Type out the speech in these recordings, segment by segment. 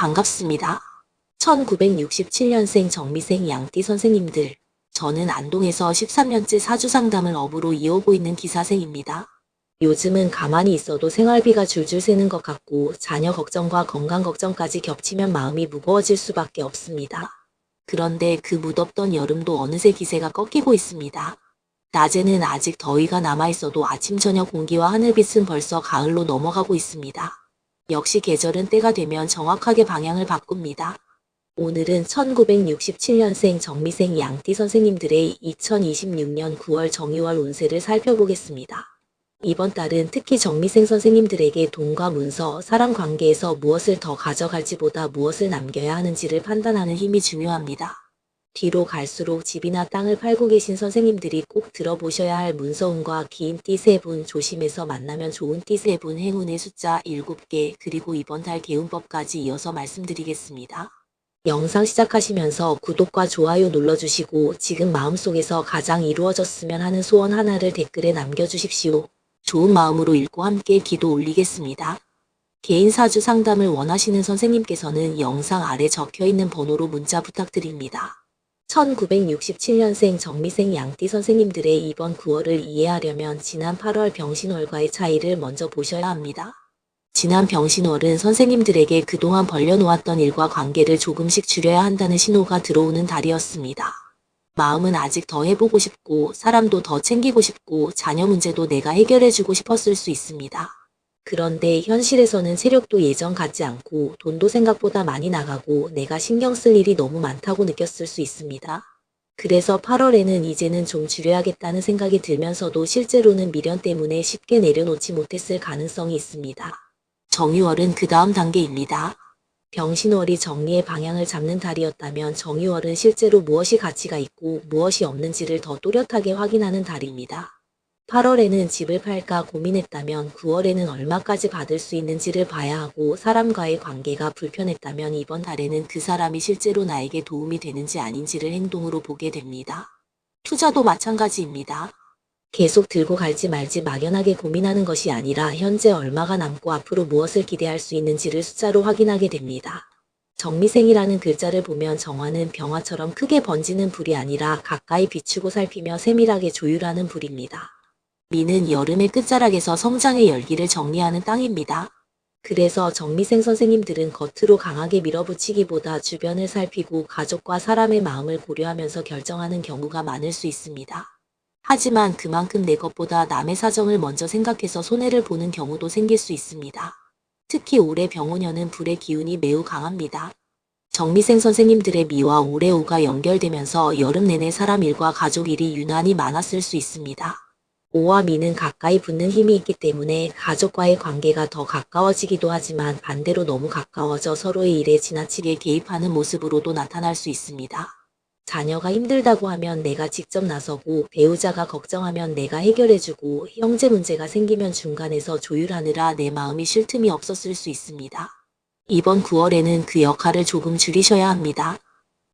반갑습니다. 1967년생 정미생 양띠 선생님들, 저는 안동에서 13년째 사주상담을 업으로 이어오고 있는 기사생입니다. 요즘은 가만히 있어도 생활비가 줄줄 새는 것 같고 자녀 걱정과 건강 걱정까지 겹치면 마음이 무거워질 수밖에 없습니다. 그런데 그 무덥던 여름도 어느새 기세가 꺾이고 있습니다. 낮에는 아직 더위가 남아있어도 아침 저녁 공기와 하늘빛은 벌써 가을로 넘어가고 있습니다. 역시 계절은 때가 되면 정확하게 방향을 바꿉니다. 오늘은 1967년생 정미생 양띠 선생님들의 2026년 9월 정유월 운세를 살펴보겠습니다. 이번 달은 특히 정미생 선생님들에게 돈과 문서, 사람 관계에서 무엇을 더 가져갈지보다 무엇을 남겨야 하는지를 판단하는 힘이 중요합니다. 뒤로 갈수록 집이나 땅을 팔고 계신 선생님들이 꼭 들어보셔야 할 문서운과 긴 띠 3분, 조심해서 만나면 좋은 띠 3분, 행운의 숫자 7개, 그리고 이번 달 개운법까지 이어서 말씀드리겠습니다. 영상 시작하시면서 구독과 좋아요 눌러주시고 지금 마음속에서 가장 이루어졌으면 하는 소원 하나를 댓글에 남겨주십시오. 좋은 마음으로 읽고 함께 기도 올리겠습니다. 개인 사주 상담을 원하시는 선생님께서는 영상 아래 적혀있는 번호로 문자 부탁드립니다. 1967년생 정미생 양띠 선생님들의 이번 9월을 이해하려면 지난 8월 병신월과의 차이를 먼저 보셔야 합니다. 지난 병신월은 선생님들에게 그동안 벌려놓았던 일과 관계를 조금씩 줄여야 한다는 신호가 들어오는 달이었습니다. 마음은 아직 더 해보고 싶고 사람도 더 챙기고 싶고 자녀 문제도 내가 해결해주고 싶었을 수 있습니다. 그런데 현실에서는 체력도 예전 같지 않고 돈도 생각보다 많이 나가고 내가 신경 쓸 일이 너무 많다고 느꼈을 수 있습니다. 그래서 8월에는 이제는 좀 줄여야겠다는 생각이 들면서도 실제로는 미련 때문에 쉽게 내려놓지 못했을 가능성이 있습니다. 정유월은 그 다음 단계입니다. 병신월이 정리의 방향을 잡는 달이었다면 정유월은 실제로 무엇이 가치가 있고 무엇이 없는지를 더 또렷하게 확인하는 달입니다. 8월에는 집을 팔까 고민했다면 9월에는 얼마까지 받을 수 있는지를 봐야 하고 사람과의 관계가 불편했다면 이번 달에는 그 사람이 실제로 나에게 도움이 되는지 아닌지를 행동으로 보게 됩니다. 투자도 마찬가지입니다. 계속 들고 갈지 말지 막연하게 고민하는 것이 아니라 현재 얼마가 남고 앞으로 무엇을 기대할 수 있는지를 숫자로 확인하게 됩니다. 정미생이라는 글자를 보면 정화는 병화처럼 크게 번지는 불이 아니라 가까이 비추고 살피며 세밀하게 조율하는 불입니다. 미는 여름의 끝자락에서 성장의 열기를 정리하는 땅입니다. 그래서 정미생 선생님들은 겉으로 강하게 밀어붙이기보다 주변을 살피고 가족과 사람의 마음을 고려하면서 결정하는 경우가 많을 수 있습니다. 하지만 그만큼 내 것보다 남의 사정을 먼저 생각해서 손해를 보는 경우도 생길 수 있습니다. 특히 올해 병오년은 불의 기운이 매우 강합니다. 정미생 선생님들의 미와 올해 오가 연결되면서 여름 내내 사람 일과 가족 일이 유난히 많았을 수 있습니다. 오와 미는 가까이 붙는 힘이 있기 때문에 가족과의 관계가 더 가까워지기도 하지만 반대로 너무 가까워져 서로의 일에 지나치게 개입하는 모습으로도 나타날 수 있습니다. 자녀가 힘들다고 하면 내가 직접 나서고 배우자가 걱정하면 내가 해결해주고 형제 문제가 생기면 중간에서 조율하느라 내 마음이 쉴 틈이 없었을 수 있습니다. 이번 9월에는 그 역할을 조금 줄이셔야 합니다.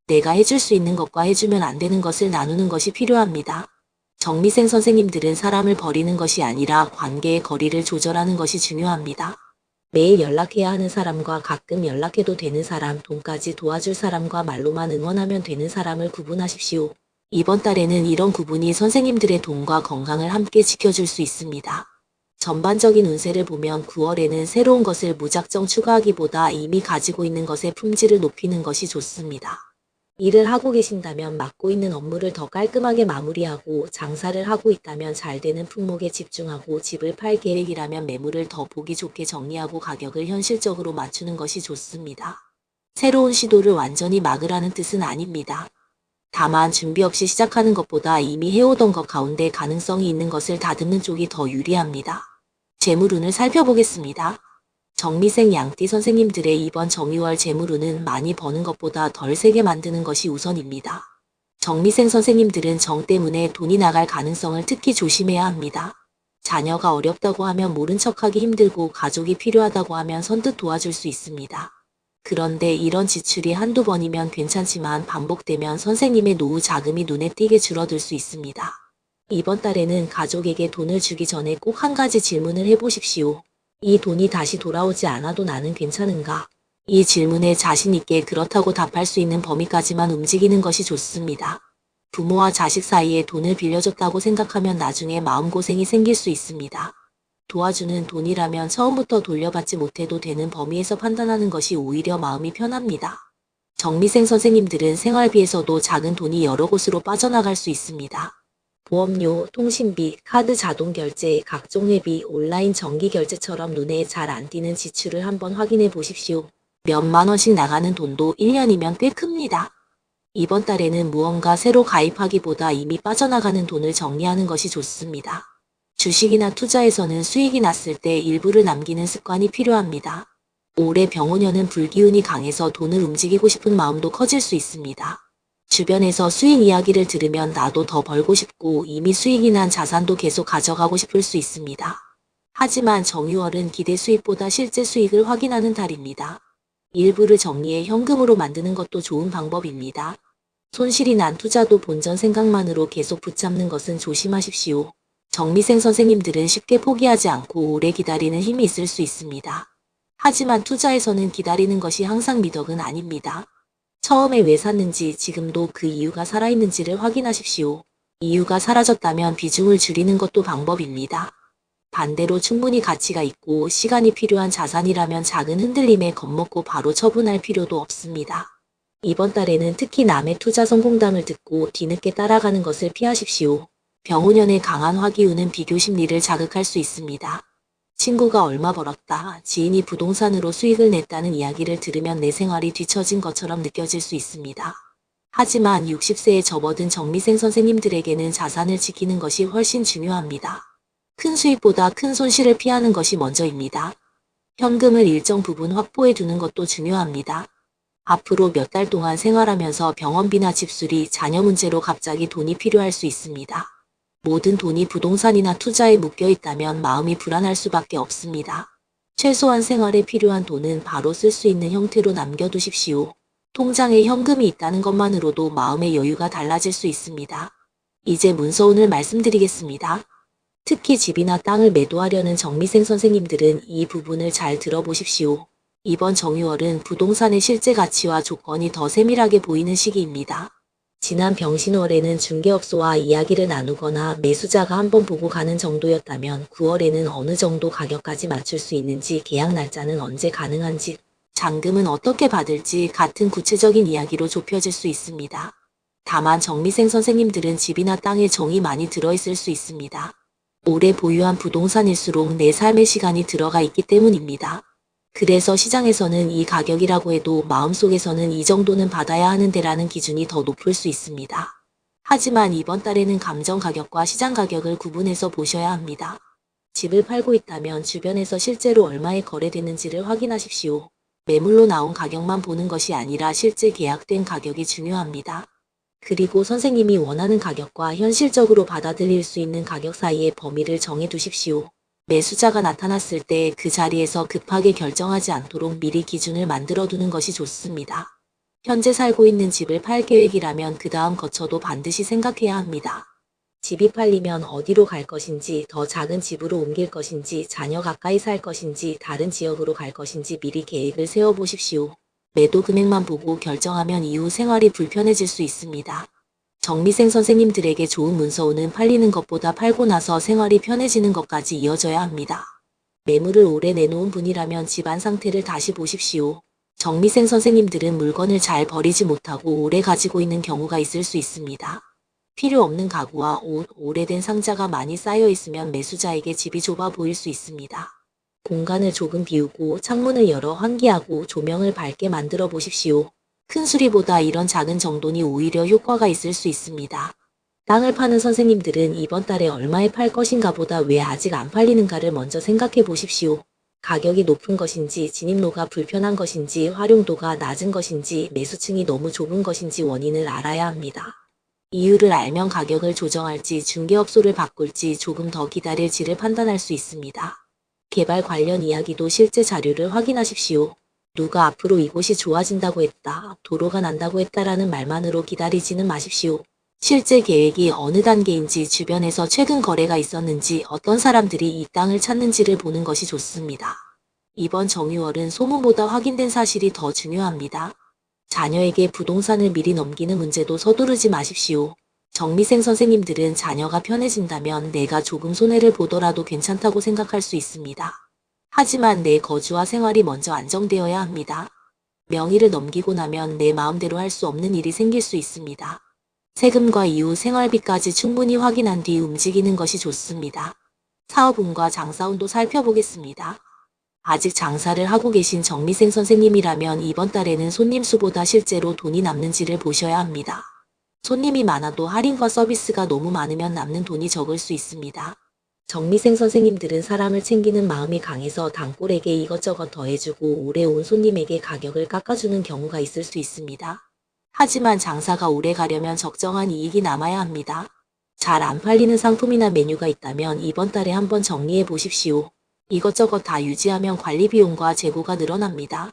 내가 해줄 수 있는 것과 해주면 안 되는 것을 나누는 것이 필요합니다. 정미생 선생님들은 사람을 버리는 것이 아니라 관계의 거리를 조절하는 것이 중요합니다. 매일 연락해야 하는 사람과 가끔 연락해도 되는 사람, 돈까지 도와줄 사람과 말로만 응원하면 되는 사람을 구분하십시오. 이번 달에는 이런 구분이 선생님들의 돈과 건강을 함께 지켜줄 수 있습니다. 전반적인 운세를 보면 9월에는 새로운 것을 무작정 추가하기보다 이미 가지고 있는 것의 품질을 높이는 것이 좋습니다. 일을 하고 계신다면 맡고 있는 업무를 더 깔끔하게 마무리하고 장사를 하고 있다면 잘 되는 품목에 집중하고 집을 팔 계획이라면 매물을 더 보기 좋게 정리하고 가격을 현실적으로 맞추는 것이 좋습니다. 새로운 시도를 완전히 막으라는 뜻은 아닙니다. 다만 준비 없이 시작하는 것보다 이미 해오던 것 가운데 가능성이 있는 것을 다듬는 쪽이 더 유리합니다. 재물운을 살펴보겠습니다. 정미생 양띠 선생님들의 이번 정유월 재물운은 많이 버는 것보다 덜 세게 만드는 것이 우선입니다. 정미생 선생님들은 정 때문에 돈이 나갈 가능성을 특히 조심해야 합니다. 자녀가 어렵다고 하면 모른 척하기 힘들고 가족이 필요하다고 하면 선뜻 도와줄 수 있습니다. 그런데 이런 지출이 한두 번이면 괜찮지만 반복되면 선생님의 노후 자금이 눈에 띄게 줄어들 수 있습니다. 이번 달에는 가족에게 돈을 주기 전에 꼭 한 가지 질문을 해보십시오. 이 돈이 다시 돌아오지 않아도 나는 괜찮은가? 이 질문에 자신 있게 그렇다고 답할 수 있는 범위까지만 움직이는 것이 좋습니다. 부모와 자식 사이에 돈을 빌려줬다고 생각하면 나중에 마음고생이 생길 수 있습니다. 도와주는 돈이라면 처음부터 돌려받지 못해도 되는 범위에서 판단하는 것이 오히려 마음이 편합니다. 정미생 선생님들은 생활비에서도 작은 돈이 여러 곳으로 빠져나갈 수 있습니다. 보험료, 통신비, 카드 자동결제, 각종 회비, 온라인 정기결제처럼 눈에 잘 안 띄는 지출을 한번 확인해 보십시오. 몇만 원씩 나가는 돈도 1년이면 꽤 큽니다. 이번 달에는 무언가 새로 가입하기보다 이미 빠져나가는 돈을 정리하는 것이 좋습니다. 주식이나 투자에서는 수익이 났을 때 일부를 남기는 습관이 필요합니다. 올해 병오년은 불기운이 강해서 돈을 움직이고 싶은 마음도 커질 수 있습니다. 주변에서 수익 이야기를 들으면 나도 더 벌고 싶고 이미 수익이 난 자산도 계속 가져가고 싶을 수 있습니다. 하지만 정유월은 기대 수익보다 실제 수익을 확인하는 달입니다. 일부를 정리해 현금으로 만드는 것도 좋은 방법입니다. 손실이 난 투자도 본전 생각만으로 계속 붙잡는 것은 조심하십시오. 정미생 선생님들은 쉽게 포기하지 않고 오래 기다리는 힘이 있을 수 있습니다. 하지만 투자에서는 기다리는 것이 항상 미덕은 아닙니다. 처음에 왜 샀는지 지금도 그 이유가 살아있는지를 확인하십시오. 이유가 사라졌다면 비중을 줄이는 것도 방법입니다. 반대로 충분히 가치가 있고 시간이 필요한 자산이라면 작은 흔들림에 겁먹고 바로 처분할 필요도 없습니다. 이번 달에는 특히 남의 투자 성공담을 듣고 뒤늦게 따라가는 것을 피하십시오. 병오년의 강한 화기운은 비교 심리를 자극할 수 있습니다. 친구가 얼마 벌었다, 지인이 부동산으로 수익을 냈다는 이야기를 들으면 내 생활이 뒤처진 것처럼 느껴질 수 있습니다. 하지만 60세에 접어든 정미생 선생님들에게는 자산을 지키는 것이 훨씬 중요합니다. 큰 수익보다 큰 손실을 피하는 것이 먼저입니다. 현금을 일정 부분 확보해 두는 것도 중요합니다. 앞으로 몇 달 동안 생활하면서 병원비나 집수리, 자녀 문제로 갑자기 돈이 필요할 수 있습니다. 모든 돈이 부동산이나 투자에 묶여 있다면 마음이 불안할 수밖에 없습니다. 최소한 생활에 필요한 돈은 바로 쓸 수 있는 형태로 남겨두십시오. 통장에 현금이 있다는 것만으로도 마음의 여유가 달라질 수 있습니다. 이제 문서운을 말씀드리겠습니다. 특히 집이나 땅을 매도하려는 정미생 선생님들은 이 부분을 잘 들어보십시오. 이번 정유월은 부동산의 실제 가치와 조건이 더 세밀하게 보이는 시기입니다. 지난 병신월에는 중개업소와 이야기를 나누거나 매수자가 한번 보고 가는 정도였다면 9월에는 어느 정도 가격까지 맞출 수 있는지, 계약 날짜는 언제 가능한지, 잔금은 어떻게 받을지 같은 구체적인 이야기로 좁혀질 수 있습니다. 다만 정미생 선생님들은 집이나 땅에 정이 많이 들어있을 수 있습니다. 오래 보유한 부동산일수록 내 삶의 시간이 들어가 있기 때문입니다. 그래서 시장에서는 이 가격이라고 해도 마음속에서는 이 정도는 받아야 하는데라는 기준이 더 높을 수 있습니다. 하지만 이번 달에는 감정 가격과 시장 가격을 구분해서 보셔야 합니다. 집을 팔고 있다면 주변에서 실제로 얼마에 거래되는지를 확인하십시오. 매물로 나온 가격만 보는 것이 아니라 실제 계약된 가격이 중요합니다. 그리고 선생님이 원하는 가격과 현실적으로 받아들일 수 있는 가격 사이의 범위를 정해 두십시오. 매수자가 나타났을 때 그 자리에서 급하게 결정하지 않도록 미리 기준을 만들어 두는 것이 좋습니다. 현재 살고 있는 집을 팔 계획이라면 그 다음 거쳐도 반드시 생각해야 합니다. 집이 팔리면 어디로 갈 것인지, 더 작은 집으로 옮길 것인지, 자녀 가까이 살 것인지, 다른 지역으로 갈 것인지 미리 계획을 세워보십시오. 매도 금액만 보고 결정하면 이후 생활이 불편해질 수 있습니다. 정미생 선생님들에게 좋은 문서운은 팔리는 것보다 팔고 나서 생활이 편해지는 것까지 이어져야 합니다. 매물을 오래 내놓은 분이라면 집안 상태를 다시 보십시오. 정미생 선생님들은 물건을 잘 버리지 못하고 오래 가지고 있는 경우가 있을 수 있습니다. 필요 없는 가구와 옷, 오래된 상자가 많이 쌓여 있으면 매수자에게 집이 좁아 보일 수 있습니다. 공간을 조금 비우고 창문을 열어 환기하고 조명을 밝게 만들어 보십시오. 큰 수리보다 이런 작은 정돈이 오히려 효과가 있을 수 있습니다. 땅을 파는 선생님들은 이번 달에 얼마에 팔 것인가 보다 왜 아직 안 팔리는가를 먼저 생각해 보십시오. 가격이 높은 것인지, 진입로가 불편한 것인지, 활용도가 낮은 것인지, 매수층이 너무 좁은 것인지 원인을 알아야 합니다. 이유를 알면 가격을 조정할지, 중개업소를 바꿀지, 조금 더 기다릴지를 판단할 수 있습니다. 개발 관련 이야기도 실제 자료를 확인하십시오. 누가 앞으로 이곳이 좋아진다고 했다, 도로가 난다고 했다라는 말만으로 기다리지는 마십시오. 실제 계획이 어느 단계인지, 주변에서 최근 거래가 있었는지, 어떤 사람들이 이 땅을 찾는지를 보는 것이 좋습니다. 이번 정유월은 소문보다 확인된 사실이 더 중요합니다. 자녀에게 부동산을 미리 넘기는 문제도 서두르지 마십시오. 정미생 선생님들은 자녀가 편해진다면 내가 조금 손해를 보더라도 괜찮다고 생각할 수 있습니다. 하지만 내 거주와 생활이 먼저 안정되어야 합니다. 명의를 넘기고 나면 내 마음대로 할 수 없는 일이 생길 수 있습니다. 세금과 이후 생활비까지 충분히 확인한 뒤 움직이는 것이 좋습니다. 사업운과 장사운도 살펴보겠습니다. 아직 장사를 하고 계신 정미생 선생님이라면 이번 달에는 손님 수보다 실제로 돈이 남는지를 보셔야 합니다. 손님이 많아도 할인과 서비스가 너무 많으면 남는 돈이 적을 수 있습니다. 정미생 선생님들은 사람을 챙기는 마음이 강해서 단골에게 이것저것 더해주고 오래 온 손님에게 가격을 깎아주는 경우가 있을 수 있습니다. 하지만 장사가 오래 가려면 적정한 이익이 남아야 합니다. 잘 안 팔리는 상품이나 메뉴가 있다면 이번 달에 한번 정리해 보십시오. 이것저것 다 유지하면 관리 비용과 재고가 늘어납니다.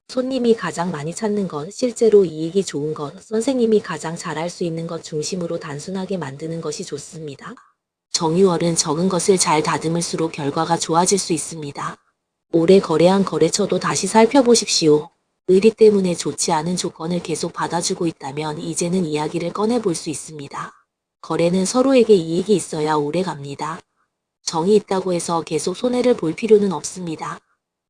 손님이 가장 많이 찾는 것, 실제로 이익이 좋은 것, 선생님이 가장 잘할 수 있는 것 중심으로 단순하게 만드는 것이 좋습니다. 정유월은 적은 것을 잘 다듬을수록 결과가 좋아질 수 있습니다. 올해 거래한 거래처도 다시 살펴보십시오. 의리 때문에 좋지 않은 조건을 계속 받아주고 있다면 이제는 이야기를 꺼내볼 수 있습니다. 거래는 서로에게 이익이 있어야 오래 갑니다. 정이 있다고 해서 계속 손해를 볼 필요는 없습니다.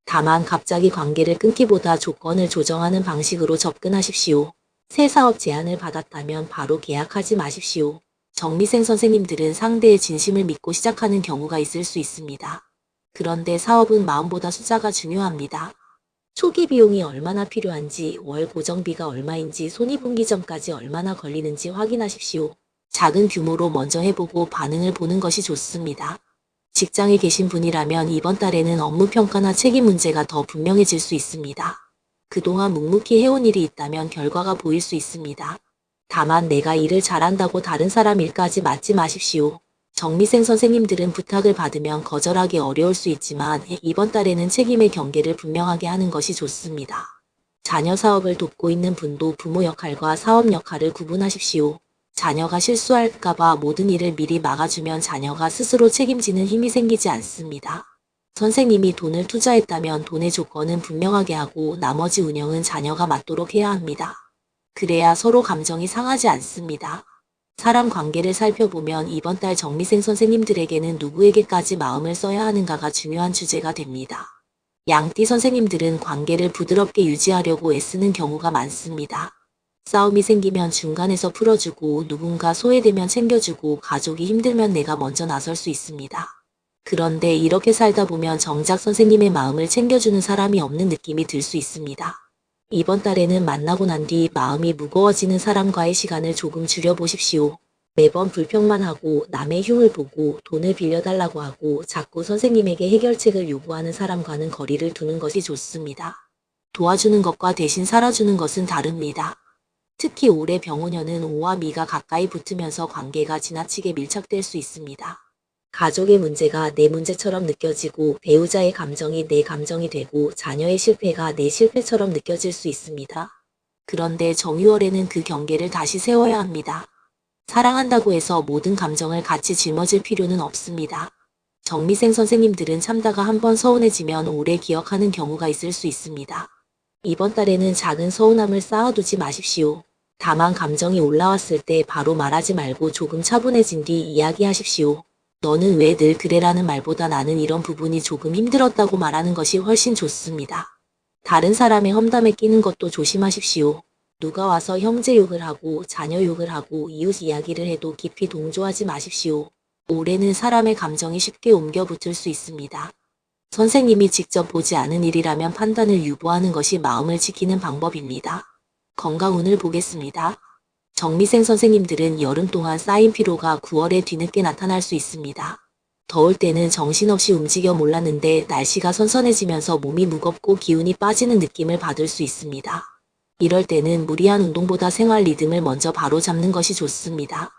다만 갑자기 관계를 끊기보다 조건을 조정하는 방식으로 접근하십시오. 새 사업 제안을 받았다면 바로 계약하지 마십시오. 정미생 선생님들은 상대의 진심을 믿고 시작하는 경우가 있을 수 있습니다. 그런데 사업은 마음보다 숫자가 중요합니다. 초기 비용이 얼마나 필요한지, 월 고정비가 얼마인지, 손익분기 전까지 얼마나 걸리는지 확인하십시오. 작은 규모로 먼저 해보고 반응을 보는 것이 좋습니다. 직장에 계신 분이라면 이번 달에는 업무 평가나 책임 문제가 더 분명해질 수 있습니다. 그동안 묵묵히 해온 일이 있다면 결과가 보일 수 있습니다. 다만 내가 일을 잘한다고 다른 사람 일까지 맡지 마십시오. 정미생 선생님들은 부탁을 받으면 거절하기 어려울 수 있지만 이번 달에는 책임의 경계를 분명하게 하는 것이 좋습니다. 자녀 사업을 돕고 있는 분도 부모 역할과 사업 역할을 구분하십시오. 자녀가 실수할까봐 모든 일을 미리 막아주면 자녀가 스스로 책임지는 힘이 생기지 않습니다. 선생님이 돈을 투자했다면 돈의 조건은 분명하게 하고 나머지 운영은 자녀가 맡도록 해야 합니다. 그래야 서로 감정이 상하지 않습니다. 사람 관계를 살펴보면 이번 달 정미생 선생님들에게는 누구에게까지 마음을 써야 하는가가 중요한 주제가 됩니다. 양띠 선생님들은 관계를 부드럽게 유지하려고 애쓰는 경우가 많습니다. 싸움이 생기면 중간에서 풀어주고 누군가 소외되면 챙겨주고 가족이 힘들면 내가 먼저 나설 수 있습니다. 그런데 이렇게 살다 보면 정작 선생님의 마음을 챙겨주는 사람이 없는 느낌이 들 수 있습니다. 이번 달에는 만나고 난 뒤 마음이 무거워지는 사람과의 시간을 조금 줄여보십시오. 매번 불평만 하고 남의 흉을 보고 돈을 빌려달라고 하고 자꾸 선생님에게 해결책을 요구하는 사람과는 거리를 두는 것이 좋습니다. 도와주는 것과 대신 살아주는 것은 다릅니다. 특히 올해 병오년은 오와 미가 가까이 붙으면서 관계가 지나치게 밀착될 수 있습니다. 가족의 문제가 내 문제처럼 느껴지고 배우자의 감정이 내 감정이 되고 자녀의 실패가 내 실패처럼 느껴질 수 있습니다. 그런데 정유월에는 그 경계를 다시 세워야 합니다. 사랑한다고 해서 모든 감정을 같이 짊어질 필요는 없습니다. 정미생 선생님들은 참다가 한번 서운해지면 오래 기억하는 경우가 있을 수 있습니다. 이번 달에는 작은 서운함을 쌓아두지 마십시오. 다만 감정이 올라왔을 때 바로 말하지 말고 조금 차분해진 뒤 이야기하십시오. 너는 왜 늘 그래라는 말보다 나는 이런 부분이 조금 힘들었다고 말하는 것이 훨씬 좋습니다. 다른 사람의 험담에 끼는 것도 조심하십시오. 누가 와서 형제 욕을 하고 자녀 욕을 하고 이웃 이야기를 해도 깊이 동조하지 마십시오. 올해는 사람의 감정이 쉽게 옮겨 붙을 수 있습니다. 선생님이 직접 보지 않은 일이라면 판단을 유보하는 것이 마음을 지키는 방법입니다. 건강운을 보겠습니다. 정미생 선생님들은 여름 동안 쌓인 피로가 9월에 뒤늦게 나타날 수 있습니다. 더울 때는 정신없이 움직여 몰랐는데 날씨가 선선해지면서 몸이 무겁고 기운이 빠지는 느낌을 받을 수 있습니다. 이럴 때는 무리한 운동보다 생활 리듬을 먼저 바로잡는 것이 좋습니다.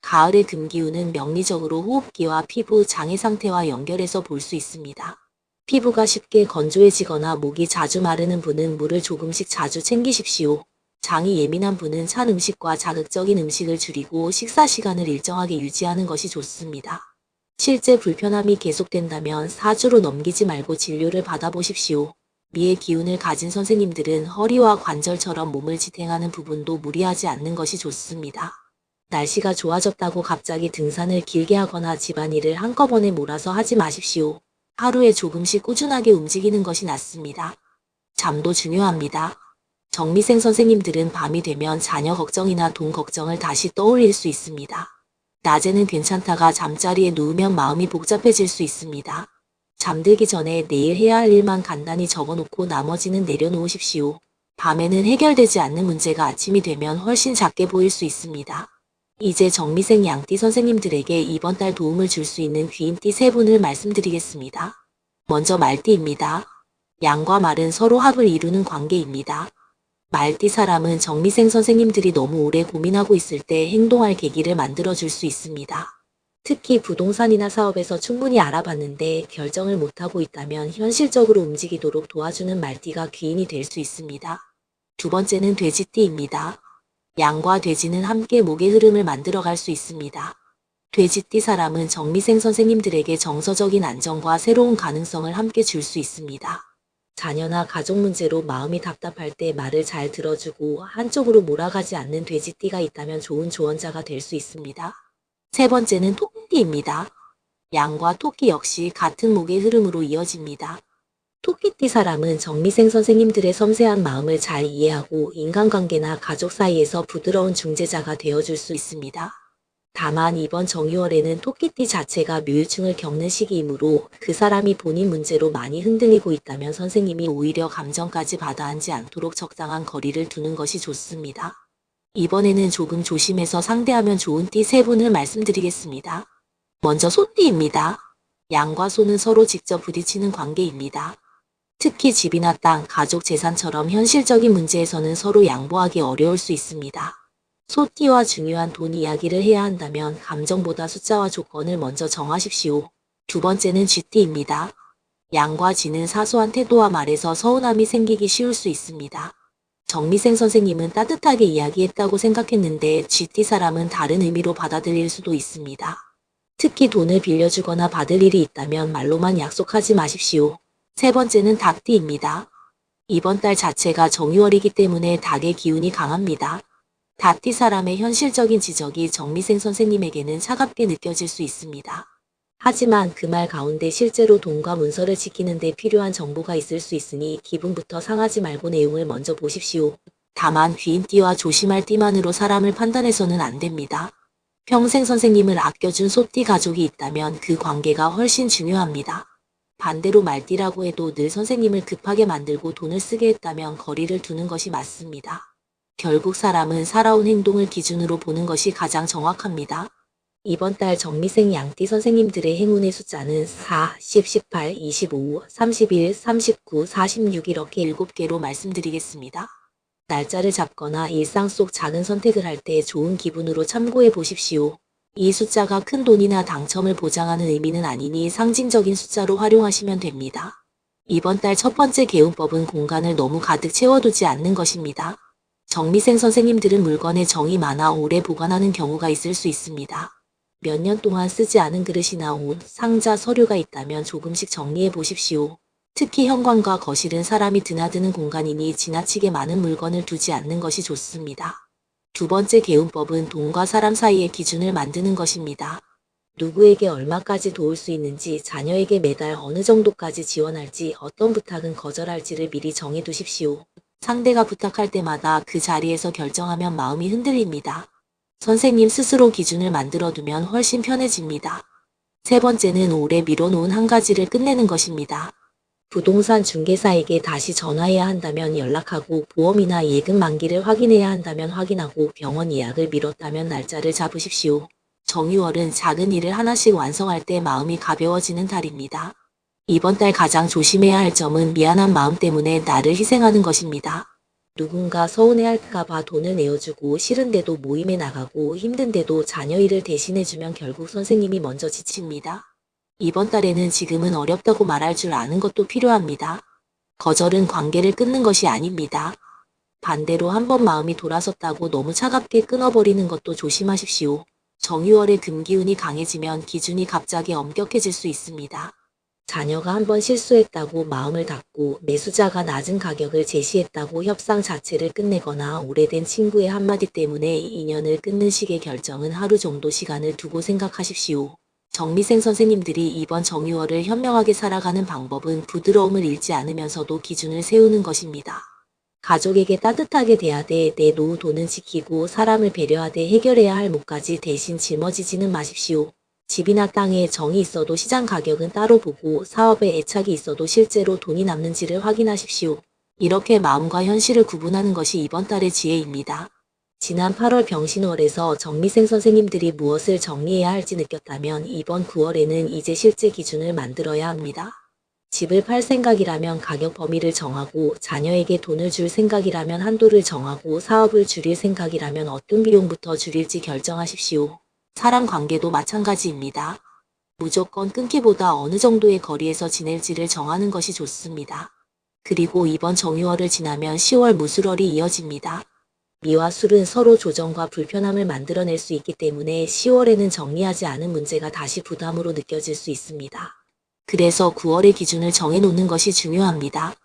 가을의 금기운은 명리적으로 호흡기와 피부, 장의 상태와 연결해서 볼 수 있습니다. 피부가 쉽게 건조해지거나 목이 자주 마르는 분은 물을 조금씩 자주 챙기십시오. 장이 예민한 분은 찬 음식과 자극적인 음식을 줄이고 식사 시간을 일정하게 유지하는 것이 좋습니다. 실제 불편함이 계속된다면 4주로 넘기지 말고 진료를 받아보십시오. 미의 기운을 가진 선생님들은 허리와 관절처럼 몸을 지탱하는 부분도 무리하지 않는 것이 좋습니다. 날씨가 좋아졌다고 갑자기 등산을 길게 하거나 집안일을 한꺼번에 몰아서 하지 마십시오. 하루에 조금씩 꾸준하게 움직이는 것이 낫습니다. 잠도 중요합니다. 정미생 선생님들은 밤이 되면 자녀 걱정이나 돈 걱정을 다시 떠올릴 수 있습니다. 낮에는 괜찮다가 잠자리에 누우면 마음이 복잡해질 수 있습니다. 잠들기 전에 내일 해야 할 일만 간단히 적어놓고 나머지는 내려놓으십시오. 밤에는 해결되지 않는 문제가 아침이 되면 훨씬 작게 보일 수 있습니다. 이제 정미생 양띠 선생님들에게 이번 달 도움을 줄 수 있는 귀인띠 3분을 말씀드리겠습니다. 먼저 말띠입니다. 양과 말은 서로 합을 이루는 관계입니다. 말띠 사람은 정미생 선생님들이 너무 오래 고민하고 있을 때 행동할 계기를 만들어줄 수 있습니다. 특히 부동산이나 사업에서 충분히 알아봤는데 결정을 못하고 있다면 현실적으로 움직이도록 도와주는 말띠가 귀인이 될 수 있습니다. 두 번째는 돼지띠입니다. 양과 돼지는 함께 목의 흐름을 만들어갈 수 있습니다. 돼지띠 사람은 정미생 선생님들에게 정서적인 안정과 새로운 가능성을 함께 줄 수 있습니다. 자녀나 가족 문제로 마음이 답답할 때 말을 잘 들어주고 한쪽으로 몰아가지 않는 돼지띠가 있다면 좋은 조언자가 될 수 있습니다. 세 번째는 토끼띠입니다. 양과 토끼 역시 같은 목의 흐름으로 이어집니다. 토끼띠 사람은 정미생 선생님들의 섬세한 마음을 잘 이해하고 인간관계나 가족 사이에서 부드러운 중재자가 되어줄 수 있습니다. 다만 이번 정유월에는 토끼띠 자체가 묘유증을 겪는 시기이므로 그 사람이 본인 문제로 많이 흔들리고 있다면 선생님이 오히려 감정까지 받아안지 않도록 적당한 거리를 두는 것이 좋습니다. 이번에는 조금 조심해서 상대하면 좋은 띠 3분을 말씀드리겠습니다. 먼저 소띠입니다. 양과 소는 서로 직접 부딪히는 관계입니다. 특히 집이나 땅, 가족 재산처럼 현실적인 문제에서는 서로 양보하기 어려울 수 있습니다. 소띠와 중요한 돈 이야기를 해야 한다면 감정보다 숫자와 조건을 먼저 정하십시오. 두 번째는 쥐띠입니다. 양과 쥐는 사소한 태도와 말에서 서운함이 생기기 쉬울 수 있습니다. 정미생 선생님은 따뜻하게 이야기했다고 생각했는데 쥐띠 사람은 다른 의미로 받아들일 수도 있습니다. 특히 돈을 빌려주거나 받을 일이 있다면 말로만 약속하지 마십시오. 세 번째는 닭띠입니다. 이번 달 자체가 정유월이기 때문에 닭의 기운이 강합니다. 닭띠 사람의 현실적인 지적이 정미생 선생님에게는 차갑게 느껴질 수 있습니다. 하지만 그 말 가운데 실제로 돈과 문서를 지키는 데 필요한 정보가 있을 수 있으니 기분부터 상하지 말고 내용을 먼저 보십시오. 다만 귀인띠와 조심할 띠만으로 사람을 판단해서는 안 됩니다. 평생 선생님을 아껴준 소띠 가족이 있다면 그 관계가 훨씬 중요합니다. 반대로 말띠라고 해도 늘 선생님을 급하게 만들고 돈을 쓰게 했다면 거리를 두는 것이 맞습니다. 결국 사람은 살아온 행동을 기준으로 보는 것이 가장 정확합니다. 이번 달 정미생 양띠 선생님들의 행운의 숫자는 4, 10, 18, 25, 31, 39, 46 이렇게 7개로 말씀드리겠습니다. 날짜를 잡거나 일상 속 작은 선택을 할 때 좋은 기분으로 참고해 보십시오. 이 숫자가 큰 돈이나 당첨을 보장하는 의미는 아니니 상징적인 숫자로 활용하시면 됩니다. 이번 달 첫 번째 개운법은 공간을 너무 가득 채워두지 않는 것입니다. 정미생 선생님들은 물건에 정이 많아 오래 보관하는 경우가 있을 수 있습니다. 몇 년 동안 쓰지 않은 그릇이나 옷, 상자, 서류가 있다면 조금씩 정리해 보십시오. 특히 현관과 거실은 사람이 드나드는 공간이니 지나치게 많은 물건을 두지 않는 것이 좋습니다. 두 번째 개운법은 돈과 사람 사이의 기준을 만드는 것입니다. 누구에게 얼마까지 도울 수 있는지, 자녀에게 매달 어느 정도까지 지원할지, 어떤 부탁은 거절할지를 미리 정해두십시오. 상대가 부탁할 때마다 그 자리에서 결정하면 마음이 흔들립니다. 선생님 스스로 기준을 만들어두면 훨씬 편해집니다. 세 번째는 오래 미뤄놓은 한 가지를 끝내는 것입니다. 부동산 중개사에게 다시 전화해야 한다면 연락하고, 보험이나 예금 만기를 확인해야 한다면 확인하고, 병원 예약을 미뤘다면 날짜를 잡으십시오. 정유월은 작은 일을 하나씩 완성할 때 마음이 가벼워지는 달입니다. 이번 달 가장 조심해야 할 점은 미안한 마음 때문에 나를 희생하는 것입니다. 누군가 서운해할까봐 돈을 내어주고 싫은데도 모임에 나가고 힘든데도 자녀 일을 대신해주면 결국 선생님이 먼저 지칩니다. 이번 달에는 지금은 어렵다고 말할 줄 아는 것도 필요합니다. 거절은 관계를 끊는 것이 아닙니다. 반대로 한번 마음이 돌아섰다고 너무 차갑게 끊어버리는 것도 조심하십시오. 정유월의 금기운이 강해지면 기준이 갑자기 엄격해질 수 있습니다. 자녀가 한번 실수했다고 마음을 닫고 매수자가 낮은 가격을 제시했다고 협상 자체를 끝내거나 오래된 친구의 한마디 때문에 인연을 끊는 식의 결정은 하루 정도 시간을 두고 생각하십시오. 정미생 선생님들이 이번 정유월을 현명하게 살아가는 방법은 부드러움을 잃지 않으면서도 기준을 세우는 것입니다. 가족에게 따뜻하게 대하되 내 노후 돈은 지키고 사람을 배려하되 해결해야 할 몫까지 대신 짊어지지는 마십시오. 집이나 땅에 정이 있어도 시장 가격은 따로 보고 사업에 애착이 있어도 실제로 돈이 남는지를 확인하십시오. 이렇게 마음과 현실을 구분하는 것이 이번 달의 지혜입니다. 지난 8월 병신월에서 정미생 선생님들이 무엇을 정리해야 할지 느꼈다면 이번 9월에는 이제 실제 기준을 만들어야 합니다. 집을 팔 생각이라면 가격 범위를 정하고 자녀에게 돈을 줄 생각이라면 한도를 정하고 사업을 줄일 생각이라면 어떤 비용부터 줄일지 결정하십시오. 사람 관계도 마찬가지입니다. 무조건 끊기보다 어느 정도의 거리에서 지낼지를 정하는 것이 좋습니다. 그리고 이번 정유월을 지나면 10월 무술월이 이어집니다. 미와 술은 서로 조정과 불편함을 만들어낼 수 있기 때문에 10월에는 정리하지 않은 문제가 다시 부담으로 느껴질 수 있습니다. 그래서 9월의 기준을 정해놓는 것이 중요합니다.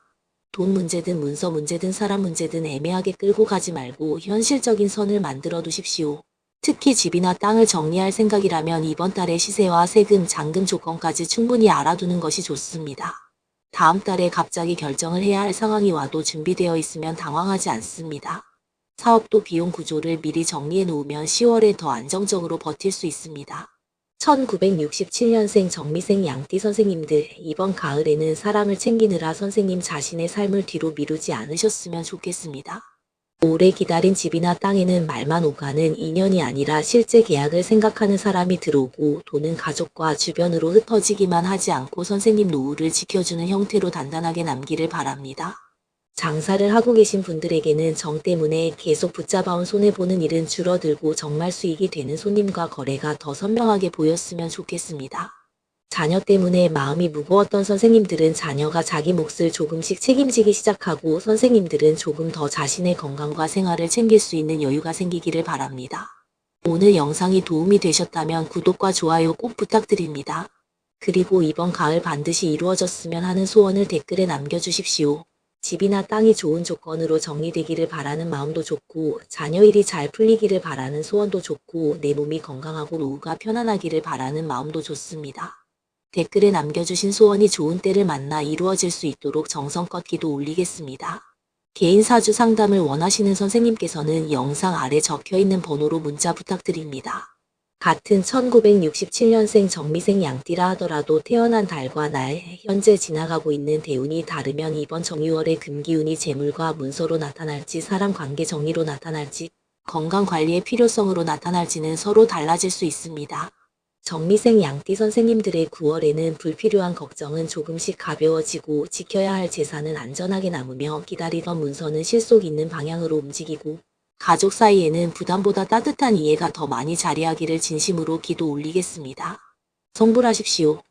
돈 문제든 문서 문제든 사람 문제든 애매하게 끌고 가지 말고 현실적인 선을 만들어 두십시오. 특히 집이나 땅을 정리할 생각이라면 이번 달의 시세와 세금, 잔금 조건까지 충분히 알아두는 것이 좋습니다. 다음 달에 갑자기 결정을 해야 할 상황이 와도 준비되어 있으면 당황하지 않습니다. 사업도 비용 구조를 미리 정리해 놓으면 10월에 더 안정적으로 버틸 수 있습니다. 1967년생 정미생 양띠 선생님들, 이번 가을에는 사람을 챙기느라 선생님 자신의 삶을 뒤로 미루지 않으셨으면 좋겠습니다. 오래 기다린 집이나 땅에는 말만 오가는 인연이 아니라 실제 계약을 생각하는 사람이 들어오고 돈은 가족과 주변으로 흩어지기만 하지 않고 선생님 노후를 지켜주는 형태로 단단하게 남기를 바랍니다. 장사를 하고 계신 분들에게는 정 때문에 계속 붙잡아온 손해보는 일은 줄어들고 정말 수익이 되는 손님과 거래가 더 선명하게 보였으면 좋겠습니다. 자녀 때문에 마음이 무거웠던 선생님들은 자녀가 자기 몫을 조금씩 책임지기 시작하고 선생님들은 조금 더 자신의 건강과 생활을 챙길 수 있는 여유가 생기기를 바랍니다. 오늘 영상이 도움이 되셨다면 구독과 좋아요 꼭 부탁드립니다. 그리고 이번 가을 반드시 이루어졌으면 하는 소원을 댓글에 남겨주십시오. 집이나 땅이 좋은 조건으로 정리되기를 바라는 마음도 좋고 자녀 일이 잘 풀리기를 바라는 소원도 좋고 내 몸이 건강하고 노후가 편안하기를 바라는 마음도 좋습니다. 댓글에 남겨주신 소원이 좋은 때를 만나 이루어질 수 있도록 정성껏 기도 올리겠습니다. 개인 사주 상담을 원하시는 선생님께서는 영상 아래 적혀있는 번호로 문자 부탁드립니다. 같은 1967년생 정미생 양띠라 하더라도 태어난 달과 날, 현재 지나가고 있는 대운이 다르면 이번 정유월의 금기운이 재물과 문서로 나타날지 사람 관계 정리로 나타날지 건강관리의 필요성으로 나타날지는 서로 달라질 수 있습니다. 정미생 양띠 선생님들의 9월에는 불필요한 걱정은 조금씩 가벼워지고 지켜야 할 재산은 안전하게 남으며 기다리던 문서는 실속 있는 방향으로 움직이고 가족 사이에는 부담보다 따뜻한 이해가 더 많이 자리하기를 진심으로 기도 올리겠습니다. 성불하십시오.